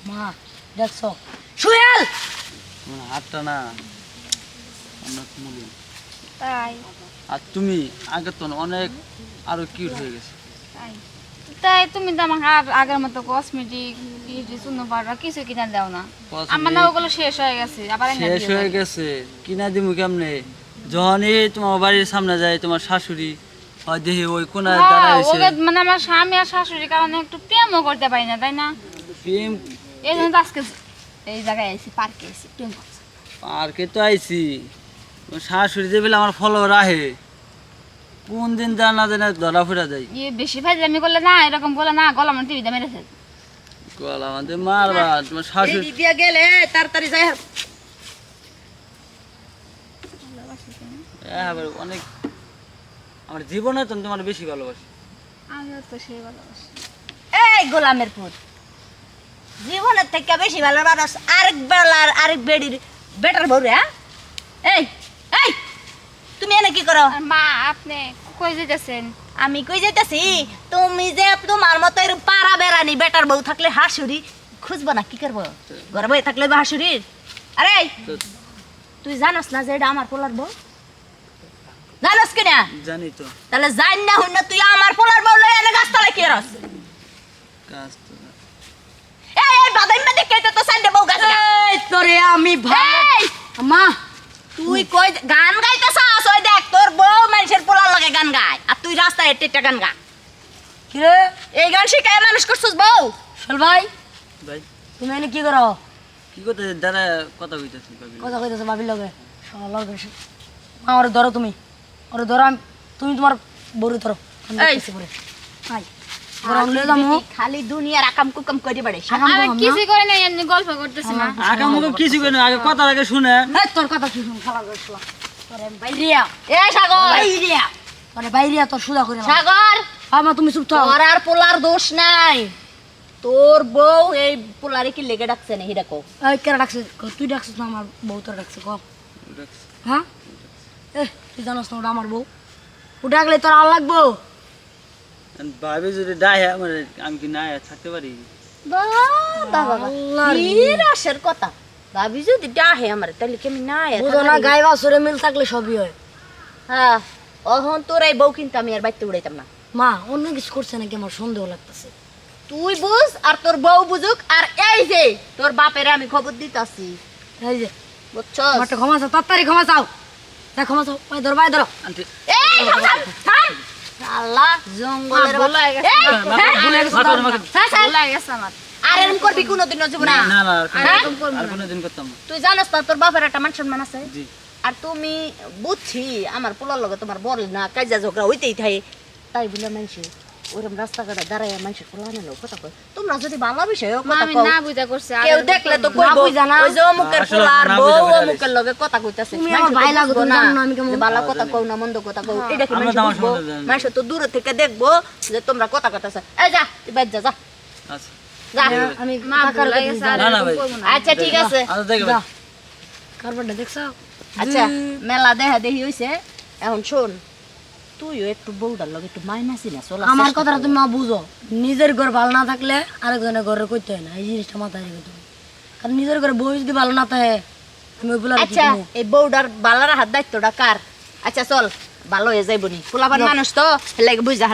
মা দেখছো সুহেল আমার হাতটা না অনেক মলিন। তাই আর তুমি আগে তো অনেক আরো কিউট হয়ে গেছে। তাই তাই তুমি তো আমাকে আগের মতো কসমেটিক চুনো পাউডার কিছু কিনে দাও না। আমার না ওগুলো শেষ হয়ে গেছে, আবার শেষ হয়ে গেছে কিনা দিমু কেমনে? যখনই তোমার বাড়ির সামনে যায় তোমার শাশুড়ি হয় দেখি ওই কোনায় দাঁড়াইছে। মানে আমার স্বামী আর শাশুড়ির কারণে একটু প্রেমও করতে পারি না, তাই না? প্রেম এই জন্য তো আজকে এই জায়গায় আইছি, পার্কে আইছি প্রেম করছি। পার্কে তো আইছি, ওই শাশুড়ি যে বেলা আমার ফলোয়ার আহে কোন দিন জানা জানা ধরা ফেরা যায়। বেশি ফাইজলামি করলে না, এরকম করলে না গলা আমার টিভিতে মেরেছে। গলা আমাদের মারবা তোমার শাশুড়ি দিয়া গেলে তাড়াতাড়ি যাই। আবার অনেক আমার জীবনে তো তোমার বেশি ভালোবাসি। আমিও তো সেই ভালোবাসি। এই গোলামের পুত জীবনের থেকে বেশি ভালো মানুষ আরেক বেলার আরেক বেডির বেটার বউ রে। এই এই তুমি এনে কি করো? আর মা আপনি কই যেতেছেন? আমি কই যাইতাছি তুমি যে তোমার মতো এরকম পাড়া বেড়ানি বেটার বউ থাকলে হাসুরি খুঁজবো না, কি করবো? ঘরে বই থাকলে হাসুরির। আরে তুই জানোস না যে এটা আমার পোলার বউ? জানোস কিনা? জানি তো তাহলে জান না হই না তুই আমার পোলার বউ লই এনে গাছতলায় কি রস? কাজ তো না। এই বাদাই মে দেখে তো সাইডে বউ গাছ। এই তোরে আমি ভাই মা তুই কই গান গাইতেছস? ওই দেখ তোর বউ মানুষের পোলার লাগে গান গায় আর তুই রাস্তায় টেটে গান গা। কি রে এই গান শিখায় মানুষ করছস বউ? চল ভাই ভাই তুমি এনে কি করো? কি করতে দাঁড়া কথা কইতেছি ভাবি। কথা কইতেছ ভাবির লগে শালা লগে। মা ওরে ধরো, তুমি ওরে ধরো, তুমি তোমার বউরে ধরো। এই ভাই গরম লয়ে যামু খালি দুনিয়ার আকাম কুকাম কইতে পারে। আমি কিছু করে নাই, এমনি গল্প করতেছি না। আগে মুখে কিছু কেন আগে কথা আগে শুনে। এই তোর কথা কি শুন খালা গছলা তোরে বাইরিয়া। এ সাগর বাইরিয়া তোরে বাইরিয়া তোর সুদা করে সাগর। আমা তুমি চুপ থাও। তোর আর পোলার দোষ নাই, তোর বউ এই পোলারে কি লেগে ডাকছে না হিরা কো? এই কেন ডাকছে? তুই ডাকছিস না আমার বউ তোর ডাকছে কো? হ্যাঁ এ তুই জানোস না ওটা আমার বউ? ও ডাকলে তোর আর লাগবো? ভাবি যদি ডাহে আমার আমি কি না থাকতে পারি? রাশের কথা ভাবি যদি ডাহে আমার তাহলে কেমন না গাই বাছরে মিল থাকলে সবই হয়। হ্যাঁ অহন তোর এই বউ কিন্তু আমি আর বাইতে উড়াইতাম না। মা অন্য কিছু করছে নাকি আমার সন্দেহ লাগতেছে। তুই বুঝ আর তোর বউ বুঝুক। আর এই যে তোর বাপের আমি খবর দিতাছি, এই যে বুঝছো? মাঠে ক্ষমা চাও, তাড়াতাড়ি ক্ষমা চাও। দেখ ক্ষমা চাও, পায়ে ধরো পায়ে ধরো। এই আল্লাহ জঙ্গলের ভুল হয়ে গেছে, ভুল হয়ে গেছে আমার। আর এরকম করবি কোনোদিন না জীবনে? না না আর আর কোনোদিন করতাম না। তুই জানাস না তোর বাপের একটা মান সম্মান আছে? জি আর তুমি বুঝছি আমার পোলার লগে তোমার বল না কাজা ঝগড়া হইতেই থাকে, তাই বলে মানুষ ওরকম রাস্তাঘাটে দাঁড়ায় মানুষের পোলা আনলো কথা কয়। তোমরা যদি বাংলা বিষয়ে কথা আমি কও না বুঝা করছি, কেউ দেখলে তো কইবো ওই যে অমুকের পোলার বউ অমুকের লগে কথা কইতাছে। তুমি আমার ভাই লাগো, তুমি জানো না আমি কেমন বালা কথা কও না মন্দ কথা কও। এটা কি মানুষ বুঝবো? মানুষ তো দূর থেকে দেখবো যে তোমরা কথা কইতাছ। এই যা তুই বাইরে যা যা আচ্ছা যা। আমি মা ভুল হয়ে গেছে, আর না, না, এরকম ভাই। করবো না। আচ্ছা ঠিক আছে আচ্ছা দেখো ভাই। কারবারটা দেখছো? আচ্ছা মেলা দেখা দেখি হইছে, এখন শোন তুইও একটু বউটার লগে একটু মাইনাসি না চল। আমার কথাটা তুমি মা বুঝো, নিজের ঘর ভালো না থাকলে আরেকজনের ঘরে কইতে হয় না, এই জিনিসটা মাথায় রেখে তুমি। কারণ নিজের ঘরে বউ যদি ভালো না থাকে তুমি ওই বলার আচ্ছা এই বউটার বালার হাত দায়িত্বটা কার? আচ্ছা চল ভালো হয়ে যাইবনি, পোলাপান মানুষ তো লাগে বুঝা।